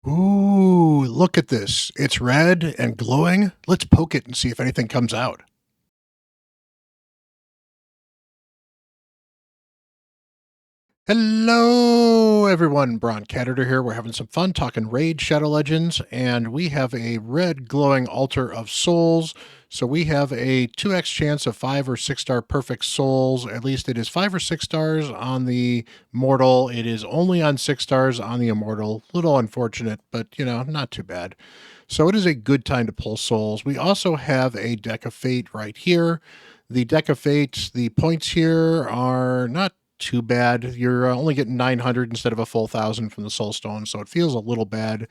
Ooh, look at this. It's red and glowing. Let's poke it and see if anything comes out. Hello, everyone. Bront, CatHerder here. We're having some fun talking Raid Shadow Legends, and we have a red glowing altar of souls. So we have a 2x chance of 5 or 6 star perfect souls. At least it is 5 or 6 stars on the mortal. It is only on 6 stars on the immortal. Little unfortunate, but not too bad. So it is a good time to pull souls. We also have a deck of fate right here. The deck of fate, the points here are not too bad. You're only getting 900 instead of a full 1,000 from the Soulstone, so it feels a little bad.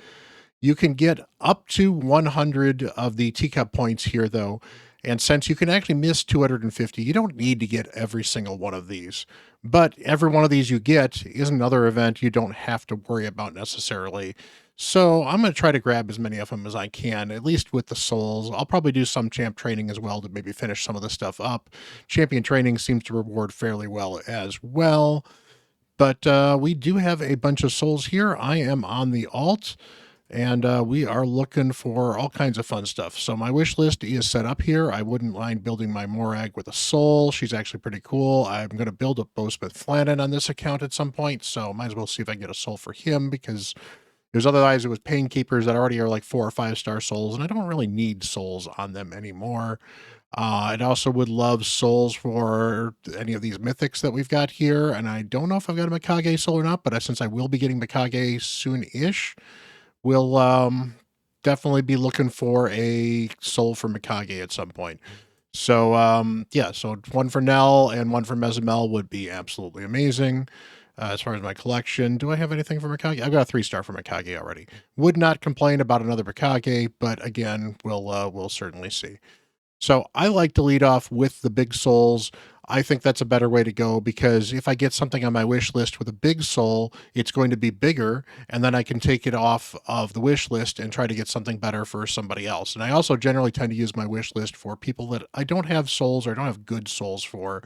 You can get up to 100 of the teacup points here, though. And since you can actually miss 250, you don't need to get every single one of these. But every one of these you get is another event you don't have to worry about necessarily. So I'm going to try to grab as many of them as I can, at least with the souls. I'll probably do some champ training as well to maybe finish some of the stuff up. Champion training seems to reward fairly well as well. But we do have a bunch of souls here. I am on the alt, and we are looking for all kinds of fun stuff. So my wish list is set up here. I wouldn't mind building my Morag with a soul. She's actually pretty cool. I'm going to build a Bowsmith Flannan on this account at some point, so might as well see if I can get a soul for him, because there's other guys with Pain Keepers that already are like 4 or 5 star souls, and I don't really need souls on them anymore. I'd also would love souls for any of these mythics that we've got here, and I don't know if I've got a Mikage soul or not, but since I will be getting Mikage soon-ish, we'll definitely be looking for a soul for Mikage at some point. So yeah, so one for Nell and one for Mezamel would be absolutely amazing. As far as my collection, do I have anything for Mikage? I've got a 3-star for Mikage already. Would not complain about another Mikage, but again, we'll certainly see. So I like to lead off with the big souls. I think that's a better way to go, because if I get something on my wish list with a big soul, it's going to be bigger, and then I can take it off of the wish list and try to get something better for somebody else. And I also generally tend to use my wish list for people that I don't have souls or don't have good souls for.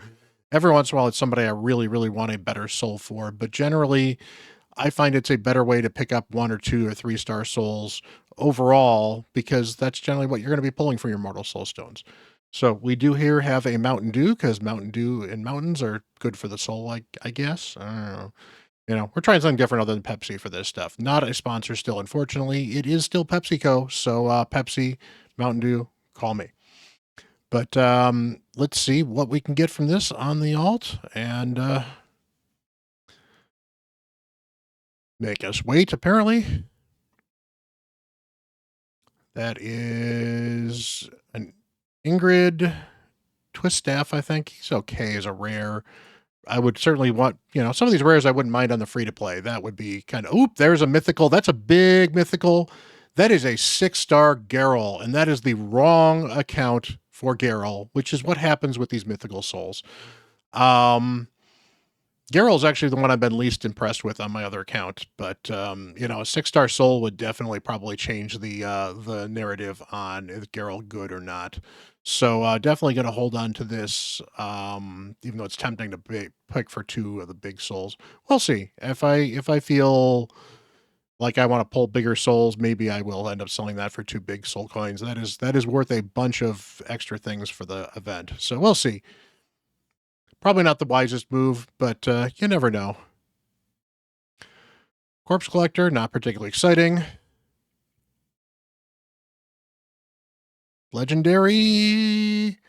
Every once in a while, it's somebody I really, really want a better soul for, but generally, I find it's a better way to pick up 1 or 2 or 3-star souls overall, because that's generally what you're going to be pulling for your Mortal Soulstones. So we do here have a Mountain Dew, because Mountain Dew and mountains are good for the soul, I guess. I don't know. We're trying something different other than Pepsi for this stuff. Not a sponsor still, unfortunately. It is still PepsiCo, so Pepsi, Mountain Dew, call me. But let's see what we can get from this on the alt, and make us wait, apparently. That is an Ingrid Twist Staff, I think. He's okay as a rare. I would certainly want, some of these rares I wouldn't mind on the free to play. That would be kind of, oop, there's a mythical. That's a big mythical. That is a 6-star Garrel, and that is the wrong account for Garrel, which is what happens with these mythical souls. Garrel is actually the one I've been least impressed with on my other account, but a 6-star soul would definitely probably change the narrative on is Garrel good or not. So definitely going to hold on to this, even though it's tempting to pick for 2 of the big souls. We'll see. If I feel like I want to pull bigger souls, maybe I will end up selling that for 2 big soul coins. That is worth a bunch of extra things for the event. So we'll see. Probably not the wisest move, but you never know. Corpse Collector, not particularly exciting. Legendary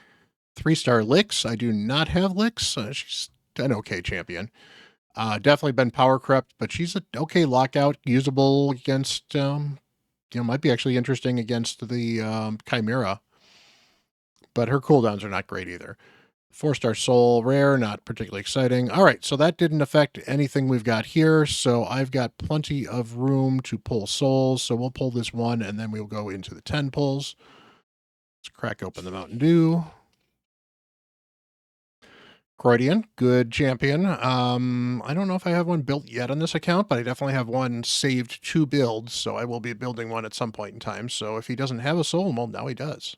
3-star Licks. I do not have Licks. She's an okay champion. Definitely been power corrupt, but she's an okay lockout, usable against, might be actually interesting against the Chimera. But her cooldowns are not great either. 4-star Soul, rare, not particularly exciting. All right, so that didn't affect anything we've got here. So I've got plenty of room to pull souls. So we'll pull this one, and then we'll go into the 10 pulls. Let's crack open the Mountain Dew. Croydian, good champion. I don't know if I have one built yet on this account, but I definitely have one saved to build. So I will be building one at some point in time. So if he doesn't have a soul, well, now he does.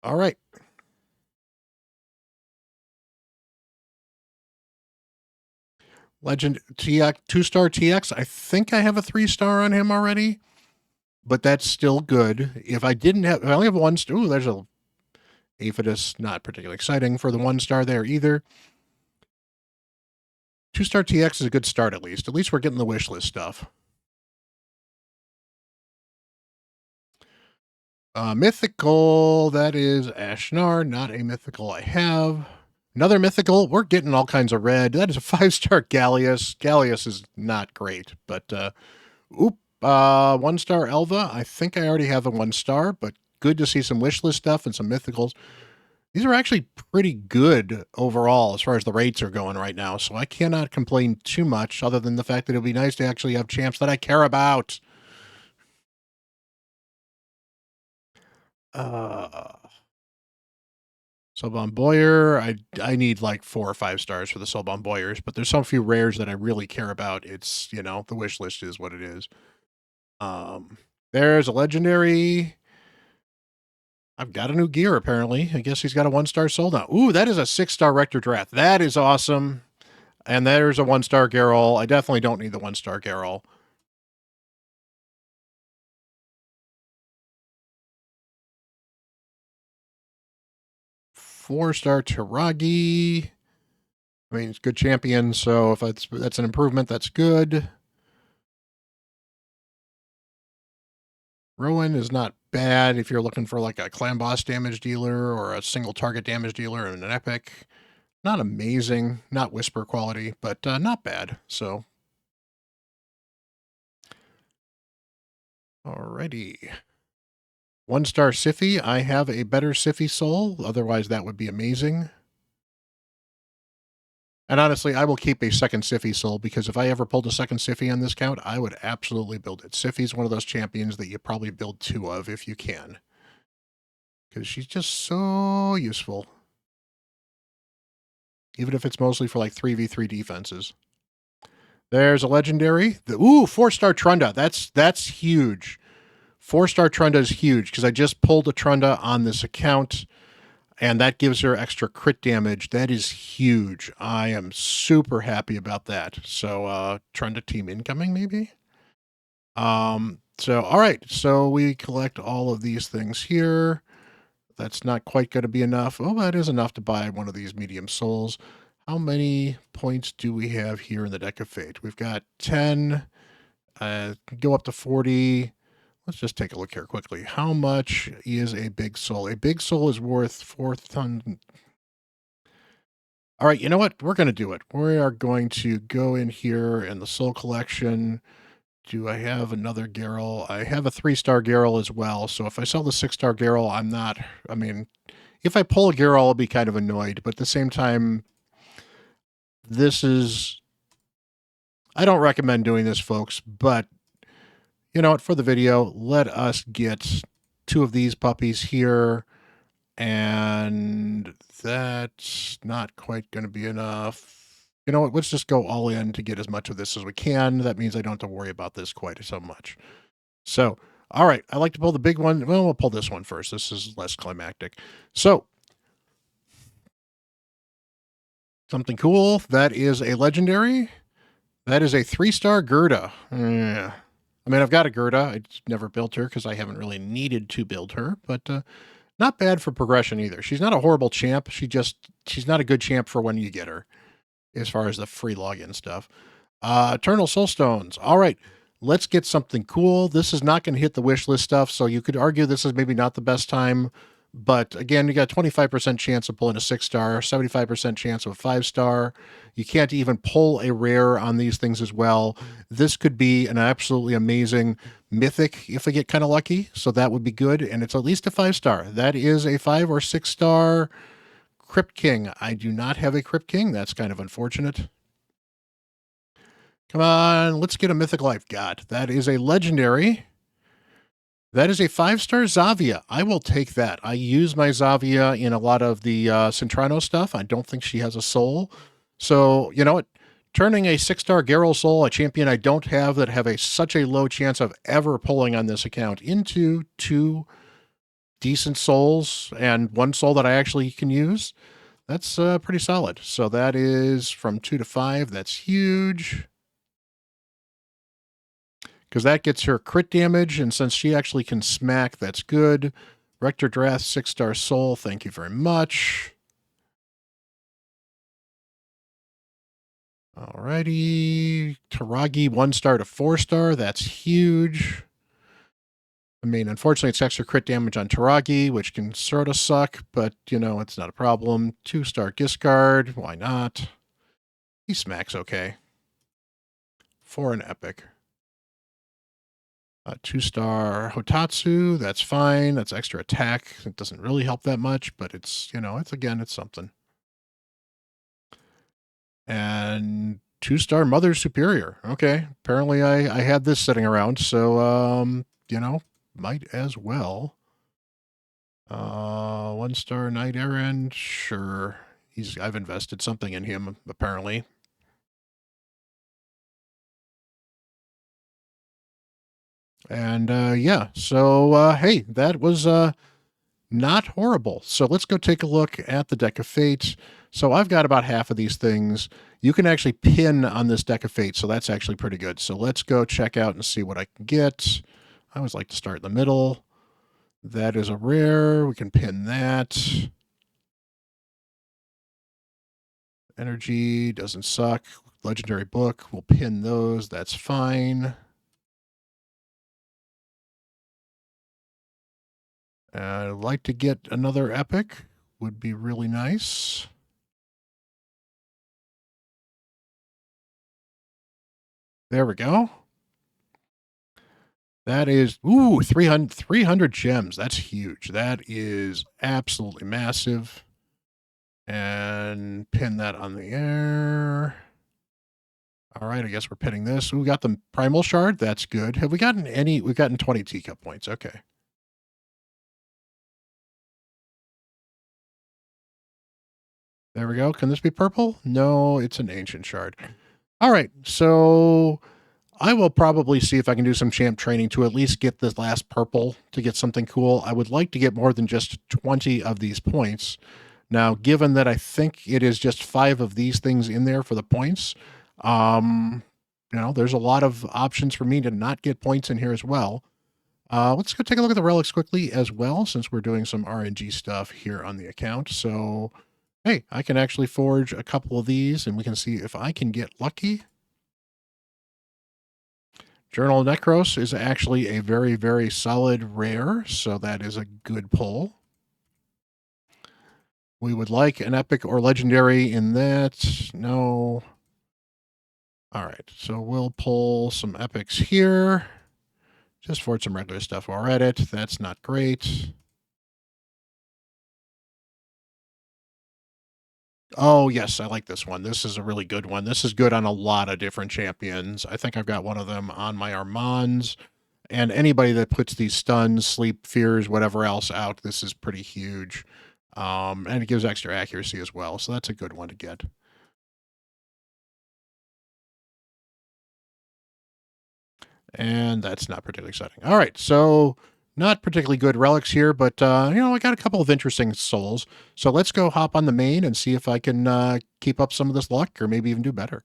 All right. Legend TX, 2-star TX. I think I have a 3-star on him already, but that's still good. If I didn't have, if I only have 1 star. Ooh, there's a Aphidus, not particularly exciting for the 1-star there either. 2-star TX is a good start at least. At least we're getting the wish list stuff. Mythical, that is Ashnar, not a mythical I have. Another mythical, we're getting all kinds of red. That is a 5-star Gallius. Gallius is not great, but 1-star Elva. I think I already have a 1-star, but good to see some wishlist stuff and some mythicals. These are actually pretty good overall as far as the rates are going right now, so I cannot complain too much other than the fact that it would be nice to actually have champs that I care about. Soulbound Boyer, I need like 4 or 5 stars for the Soulbound Boyers, but there's some few rares that I really care about. It's, the wish list is what it is. There's a legendary. I've got a new gear, apparently. I guess he's got a 1-star soul now. Ooh, that is a 6-star Rector Drath. That is awesome. And there's a 1-star Garrel. I definitely don't need the 1-star Garrel. Four-star Taragi. I mean, it's good champion, so if that's an improvement, that's good. Rowan is not bad if you're looking for like a clan boss damage dealer or a single target damage dealer in an epic. Not amazing, not whisper quality, but not bad. So, alrighty. 1-star Siffy. I have a better Siffy soul. Otherwise, that would be amazing. And honestly, I will keep a second Siffy soul because if I ever pulled a second Siffy on this count, I would absolutely build it. Siffy's one of those champions that you probably build 2 of if you can. Because she's just so useful. Even if it's mostly for like 3v3 defenses. There's a legendary. Ooh, 4-star Trunda. That's huge. 4-star Trunda is huge because I just pulled a Trunda on this account and that gives her extra crit damage. That is huge. I am super happy about that. So Trunda team incoming maybe? So all right. So we collect all of these things here. That's not quite going to be enough. Oh, that is enough to buy one of these medium souls. How many points do we have here in the Deck of Fate? We've got 10. Go up to 40. Let's just take a look here quickly. How much is a big soul? A big soul is worth 4,000. All right, you know what? We're going to do it. We are going to go in here in the soul collection. Do I have another Garrel? I have a 3-star Garrel as well. So if I sell the 6-star Garrel, I mean, if I pull a Garrel, I'll be kind of annoyed. But at the same time, I don't recommend doing this, folks, but you know what? For the video, let us get 2 of these puppies here, and that's not quite going to be enough. You know what? Let's just go all in to get as much of this as we can. That means I don't have to worry about this quite so much. So, all right, I like to pull the big one. Well, we'll pull this one first. This is less climactic. So, something cool. That is a legendary. That is a 3-star Gerda. Yeah. I mean, I've got a Gerda. I never built her because I haven't really needed to build her, but not bad for progression either. She's not a horrible champ. She's not a good champ for when you get her, as far as the free login stuff. Eternal Soulstones. All right, let's get something cool. This is not going to hit the wish list stuff, so you could argue this is maybe not the best time. But again, you got a 25% chance of pulling a 6-star, 75% chance of a 5-star. You can't even pull a rare on these things as well. This could be an absolutely amazing mythic if I get kind of lucky. So that would be good. And it's at least a 5-star. That is a 5 or 6-star Crypt King. I do not have a Crypt King. That's kind of unfortunate. Come on, let's get a mythical I've got. That is a legendary. That is a 5-star Zavia. I will take that. I use my Zavia in a lot of the Centrano stuff. I don't think she has a soul. So, you know what? Turning a 6-star Garrel soul, a champion I don't have that have such a low chance of ever pulling on this account, into 2 decent souls and 1 soul that I actually can use. That's pretty solid. So that is from 2 to 5. That's huge because that gets her crit damage. And since she actually can smack, that's good. Rector Drath, 6-star soul. Thank you very much. Alrighty. Taragi, 1-star to 4-star. That's huge. I mean, unfortunately, it's extra crit damage on Taragi, which can sort of suck, but, it's not a problem. 2-star Discard. Why not? He smacks okay. For an epic. 2-star Hotatsu. That's fine. That's extra attack. It doesn't really help that much, but it's, it's something. And 2-star Mother Superior. Okay. Apparently I had this sitting around, so, might as well. 1-star Knight Errant. Sure. I've invested something in him, apparently. And, yeah. So, hey, that was, not horrible. So let's go take a look at the deck of fates. So I've got about half of these things. You can actually pin on this deck of fate, so that's actually pretty good. So let's go check out and see what I can get. I always like to start in the middle. That is a rare. We can pin that. Energy doesn't suck. Legendary book. We'll pin those. That's fine. I'd like to get another epic. Would be really nice. There we go. That is, 300 gems. That's huge. That is absolutely massive. And pin that on the air. All right, I guess we're pinning this. We got the primal shard. That's good. Have we gotten any? We've gotten 20 teacup points. Okay. There we go. Can this be purple? No, it's an ancient shard. All right, so I will probably see if I can do some champ training to at least get this last purple to get something cool. I would like to get more than just 20 of these points. Now, given that I think it is just 5 of these things in there for the points, there's a lot of options for me to not get points in here as well. Let's go take a look at the relics quickly as well, since we're doing some RNG stuff here on the account. So, hey, I can actually forge a couple of these, and we can see if I can get lucky. Journal of Necros is actually a very, very solid rare, so that is a good pull. We would like an epic or legendary in that. No. All right, so we'll pull some epics here. Just for some regular stuff while we're at it. That's not great. Oh, yes, I like this one. This is a really good one. This is good on a lot of different champions. I think I've got one of them on my Armands. And anybody that puts these stuns, sleep, fears, whatever else out, this is pretty huge. And it gives extra accuracy as well. So that's a good one to get. And that's not particularly exciting. All right, so not particularly good relics here, but I got a couple of interesting souls. So let's go hop on the main and see if I can keep up some of this luck, or maybe even do better.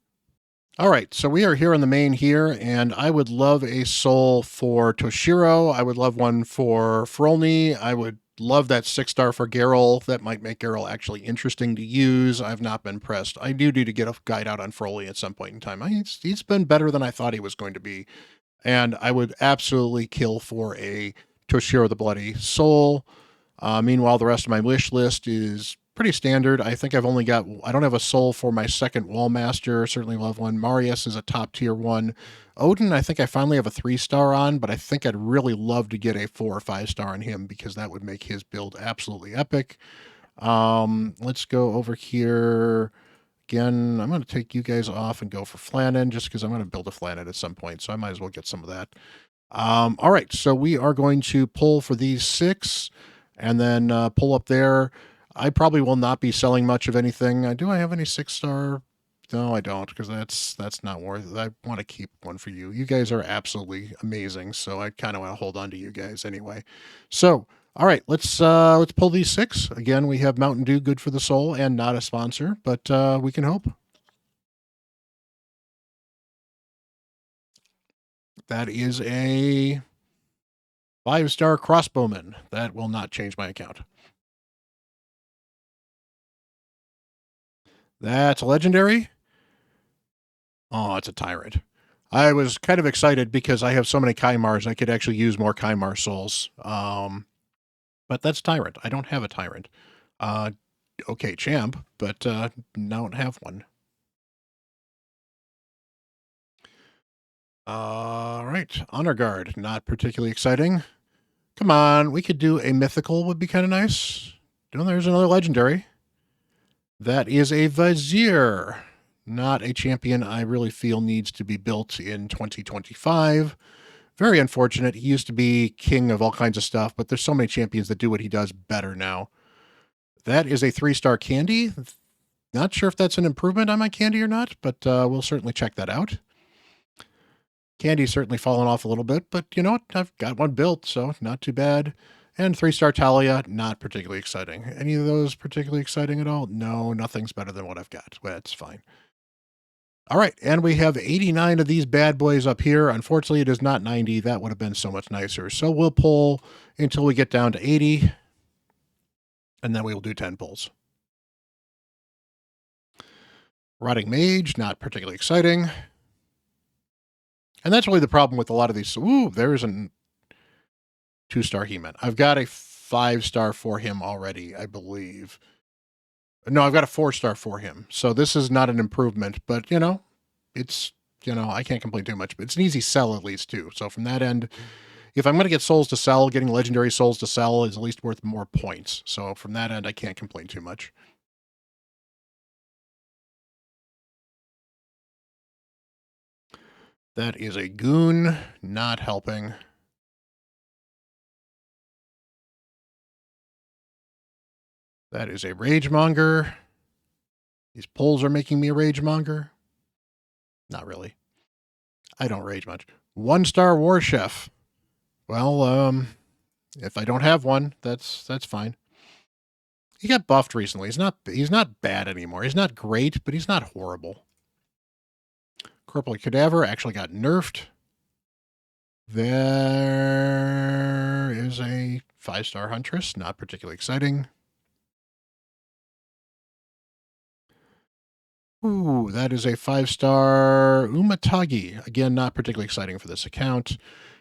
All right, so we are here on the main here, and I would love a soul for Toshiro. I would love one for Frolny. I would love that 6-star for Geralt. That might make Geralt actually interesting to use. I've not been pressed. I do need to get a guide out on Froley at some point in time. He's been better than I thought he was going to be. And I would absolutely kill for a Toshiro the Bloody Soul. Meanwhile, the rest of my wish list is pretty standard. I think I don't have a soul for my second Wallmaster. Certainly love one. Marius is a top tier one. Odin, I think I finally have a 3-star on, but I think I'd really love to get a 4 or 5-star on him because that would make his build absolutely epic. Let's go over here. Again, I'm going to take you guys off and go for Flannan just because I'm going to build a Flannan at some point, so I might as well get some of that. All right, so we are going to pull for these 6 and then pull up there. I probably will not be selling much of anything. Do I have any 6-star? No, I don't, because that's not worth it. I want to keep one for you. You guys are absolutely amazing, so I kind of want to hold on to you guys anyway. So All right, let's pull these 6 again. We have Mountain Dew, good for the soul, and not a sponsor, but we can hope. That is a 5-star crossbowman. That will not change my account. That's a legendary. Oh, it's a tyrant. I was kind of excited because I have so many Kaimars. I could actually use more Kaimar souls. But that's tyrant. I don't have a tyrant. Okay, champ, but don't have one. All right, honor guard. Not particularly exciting. Come on, we could do a mythical. Would be kind of nice. Oh, there's another legendary. That is a Vizier. Not a champion I really feel needs to be built in 2025. Very unfortunate. He used to be king of all kinds of stuff, but there's so many champions that do what he does better now. That is a 3-star candy. Not sure if that's an improvement on my candy or not, but we'll certainly check that out. Candy's certainly fallen off a little bit, but you know what? I've got one built, so not too bad. And 3-star Talia, not particularly exciting. Any of those particularly exciting at all? No, nothing's better than what I've got. Well, that's fine. All right, and we have 89 of these bad boys up here. Unfortunately, it is not 90. That would have been so much nicer. So we'll pull until we get down to 80, and then we will do 10 pulls. Rotting Mage, not particularly exciting. And that's really the problem with a lot of these. Ooh, there's a 2-star He-Man. I've got a 5-star for him already, I believe. No, I've got a 4-star for him. So this is not an improvement, but you know, it's, you know, I can't complain too much, but it's an easy sell at least too. So from that end, if I'm going to get souls to sell, getting legendary souls to sell is at least worth more points. So from that end, I can't complain too much. That is a goon, not helping. That is a ragemonger. These pulls are making me a ragemonger. Not really. I don't rage much. 1-star war chef. Well, if I don't have one, that's fine. He got buffed recently. He's not bad anymore. He's not great, but he's not horrible. Corporal Cadaver actually got nerfed. There is a 5-star Huntress, not particularly exciting. Ooh, that is a 5-star Umatagi. Again, not particularly exciting for this account.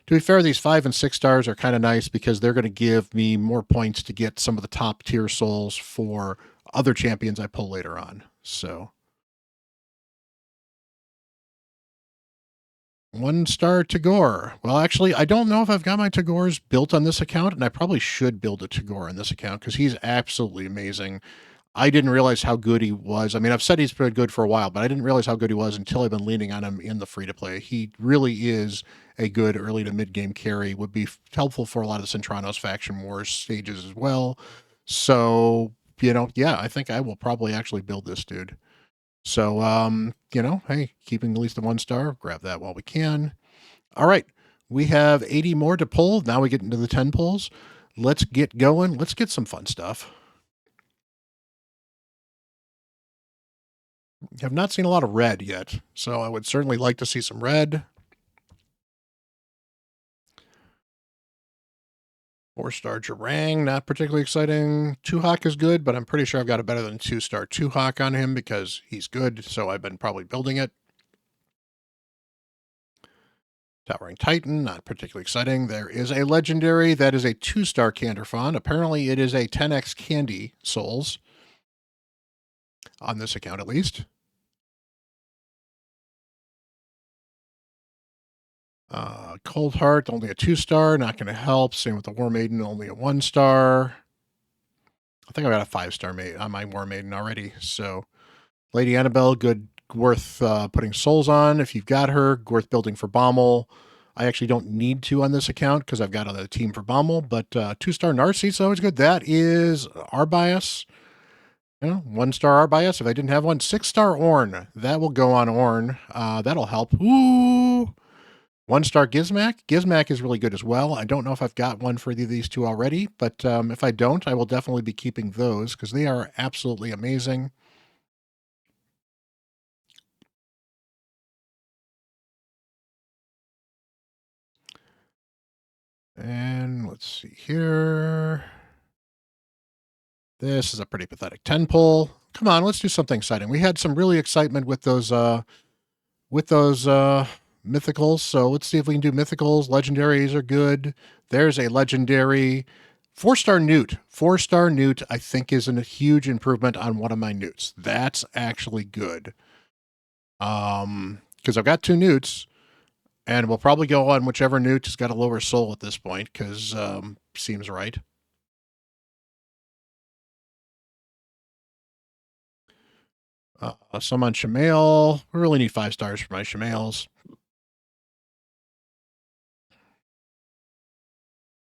To be fair, these 5 and 6 stars are kind of nice because they're going to give me more points to get some of the top tier souls for other champions I pull later on. So 1-star Tagore. Well, actually, I don't know if I've got my Tagores built on this account, and I probably should build a Tagore on this account because he's absolutely amazing. I didn't realize how good he was. I mean, I've said he's been good for a while, but I didn't realize how good he was until I've been leaning on him in the free-to-play. He really is a good early to mid-game carry, would be helpful for a lot of the Centranos faction wars stages as well. So, you know, yeah, I think I will probably actually build this dude. So, you know, hey, keeping at least the 1-star, grab that while we can. All right, we have 80 more to pull. Now we get into the 10 pulls. Let's get going. Let's get some fun stuff. Have not seen a lot of red yet, so I would certainly like to see some red. 4-star Jarang, not particularly exciting. 2-Hawk is good, but I'm pretty sure I've got a better than 2-star 2-Hawk on him because he's good, so I've been probably building it. Towering Titan, not particularly exciting. There is a legendary that is a 2-star Canderfawn. Apparently it is a 10x candy souls. On this account, at least. Cold Heart, only a 2-star, not going to help. Same with the War Maiden, only a 1-star. I think I got a 5-star on my War Maiden already. So, Lady Annabelle, good, worth putting souls on. If you've got her, worth building for Bommel. I actually don't need to on this account because I've got a team for Bommel, but 2-star Narcissus always good. That is Arbias. You know, 1-star Arbias. If I didn't have one, 6-star Orn. That will go on Orn. That'll help. Ooh. 1-star Gizmac. Gizmac is really good as well. I don't know if I've got one for either of these two already, but if I don't, I will definitely be keeping those because they are absolutely amazing. And let's see here. This is a pretty pathetic 10 pull. Come on, let's do something exciting. We had some really excitement with those mythicals. So let's see if we can do mythicals. Legendaries are good. There's a legendary 4-star Newt. 4-star Newt, I think, is a huge improvement on one of my Newts. That's actually good. Because I've got two Newts, and we'll probably go on whichever Newt has got a lower soul at this point, because seems right. Some on Shamail. We really need 5 stars for my Shamails.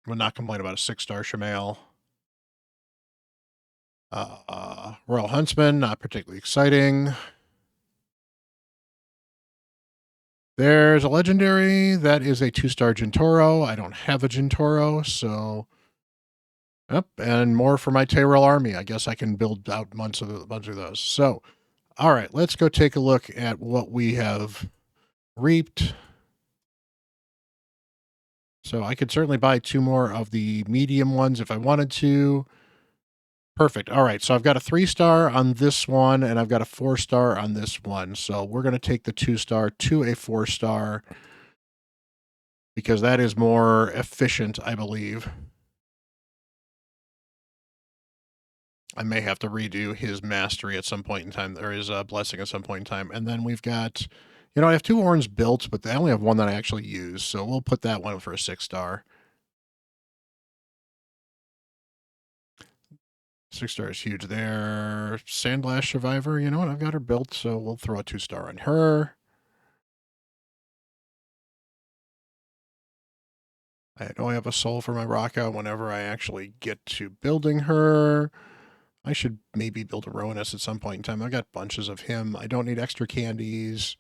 Would not complain about a 6-star Shamail. Royal Huntsman, not particularly exciting. There's a legendary that is a 2-star Gentoro. I don't have a Gentoro, so yep, and more for my Tyrell army. I guess I can build out a bunch of those. So, all right, let's go take a look at what we have reaped. So I could certainly buy 2 more of the medium ones if I wanted to. Perfect. All right. So I've got a 3-star on this one, and I've got a 4-star on this one. So we're going to take the 2-star to a 4-star because that is more efficient, I believe. I may have to redo his mastery at some point in time, or his blessing at some point in time. And then we've got, I have 2 horns built, but I only have one that I actually use. So we'll put that one for a 6-star. 6-star is huge there. Sandblast Survivor, you know what? I've got her built, so we'll throw a 2-star on her. I know I have a soul for my Raka whenever I actually get to building her. I should maybe build a Rowanus at some point in time. I got bunches of him. I don't need extra candies.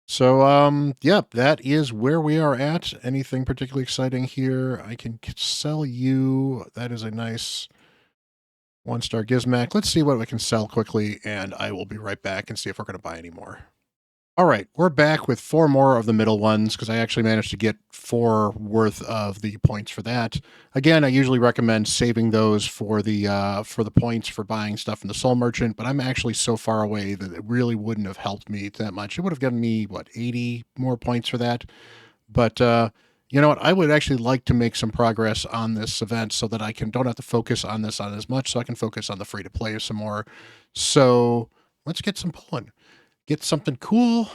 So, yeah, that is where we are at. Anything particularly exciting here? I can sell you. That is a nice 1-star Gizmac. Let's see what we can sell quickly, and I will be right back and see if we're going to buy any more. All right, we're back with 4 more of the middle ones because I actually managed to get 4 worth of the points for that. Again, I usually recommend saving those for the points for buying stuff in the Soul Merchant, but I'm actually so far away that it really wouldn't have helped me that much. It would have given me 80 more points for that. But you know what? I would actually like to make some progress on this event so that I don't have to focus on this on as much, so I can focus on the free to play some more. So let's get some pulling. Get something cool.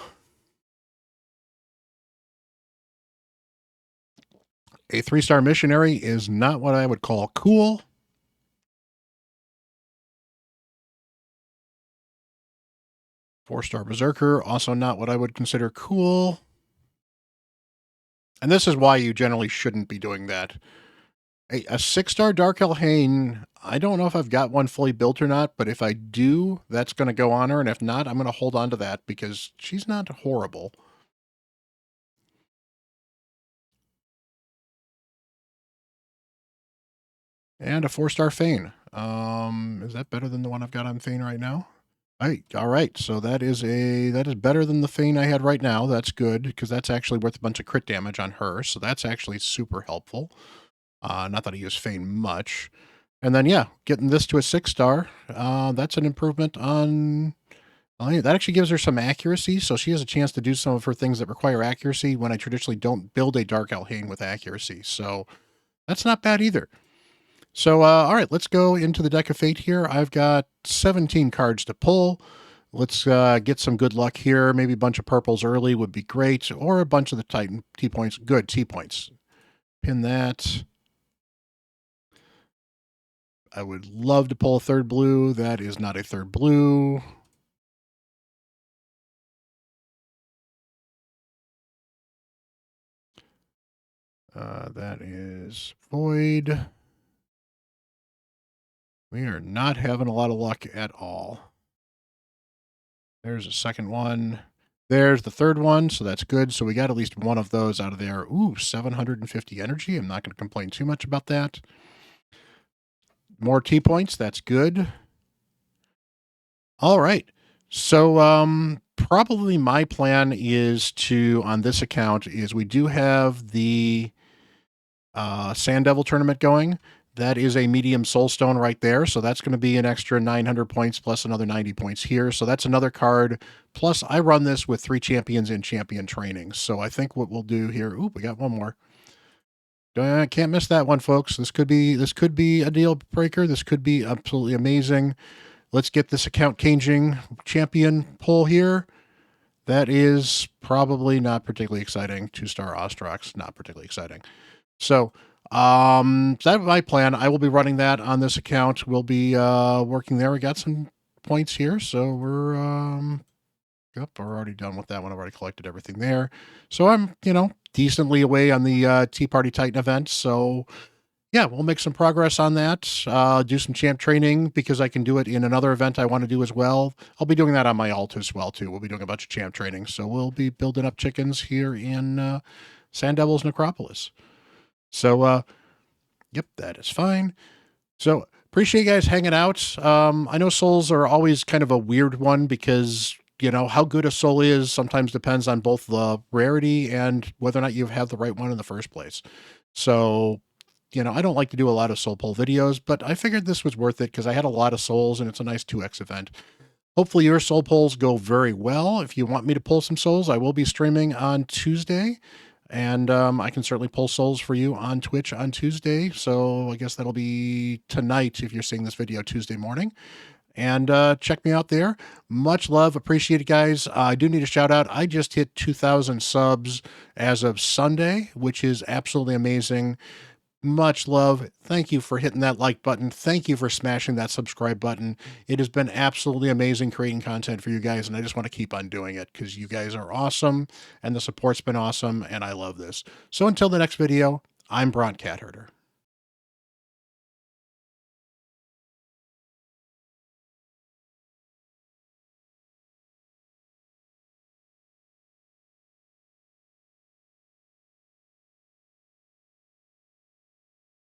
A 3-star missionary is not what I would call cool. 4-star berserker, also not what I would consider cool. And this is why you generally shouldn't be doing that. A 6-star Dark Elhain, I don't know if I've got one fully built or not, but if I do, that's going to go on her. And if not, I'm going to hold on to that because she's not horrible. And a 4-star Fane. Is that better than the one I've got on Fane right now? All right. So that is better than the Fane I had right now. That's good because that's actually worth a bunch of crit damage on her. So that's actually super helpful. Not that I use Fane much. And then yeah, getting this to a 6-star. That's an improvement on. That actually gives her some accuracy, so she has a chance to do some of her things that require accuracy when I traditionally don't build a Dark Elhain with accuracy. So that's not bad either. So, all right, let's go into the deck of fate here. I've got 17 cards to pull. Let's get some good luck here. Maybe a bunch of purples early would be great, or a bunch of the Titan T-points. Good T-points. Pin that. I would love to pull a third blue. That is not a third blue. That is void. We are not having a lot of luck at all. There's a second one. There's the third one, so that's good. So we got at least one of those out of there. Ooh, 750 energy. I'm not going to complain too much about that. More T points. That's good. All right. So probably my plan is to, on this account, is we do have the Sand Devil tournament going. That is a medium Soulstone right there. So that's going to be an extra 900 points plus another 90 points here. So that's another card. Plus, I run this with 3 champions in champion training. So I think what we'll do here. Ooh, we got one more. Can't miss that one, folks. This could be a deal breaker. This could be absolutely amazing. Let's get this account changing champion pull here. That is probably not particularly exciting. 2-star Ostrox, not particularly exciting. So that's my plan. I will be running that on this account. We'll be working there. We got some points here, so we're yep, we're already done with that one. I've already collected everything there. So I'm, decently away on the Tea Party Titan event. So yeah, we'll make some progress on that. Do some champ training because I can do it in another event I want to do as well. I'll be doing that on my alt as well too. We'll be doing a bunch of champ training. So we'll be building up chickens here in Sand Devil's Necropolis. So yep, that is fine. So appreciate you guys hanging out. I know souls are always kind of a weird one because how good a soul is sometimes depends on both the rarity and whether or not you have the right one in the first place. So I don't like to do a lot of soul pull videos, but I figured this was worth it because I had a lot of souls and it's a nice 2x event. Hopefully your soul pulls go very well. If you want me to pull some souls, I will be streaming on Tuesday. And I can certainly pull souls for you on Twitch on Tuesday. So I guess that'll be tonight if you're seeing this video Tuesday morning. And check me out there. Much love. Appreciate it, guys. I do need a shout out. I just hit 2,000 subs as of Sunday, which is absolutely amazing. Much love. Thank you for hitting that like button. Thank you for smashing that subscribe button. It has been absolutely amazing creating content for you guys, and I just want to keep on doing it because you guys are awesome, and the support's been awesome, and I love this. So until the next video, I'm Bront CatHerder.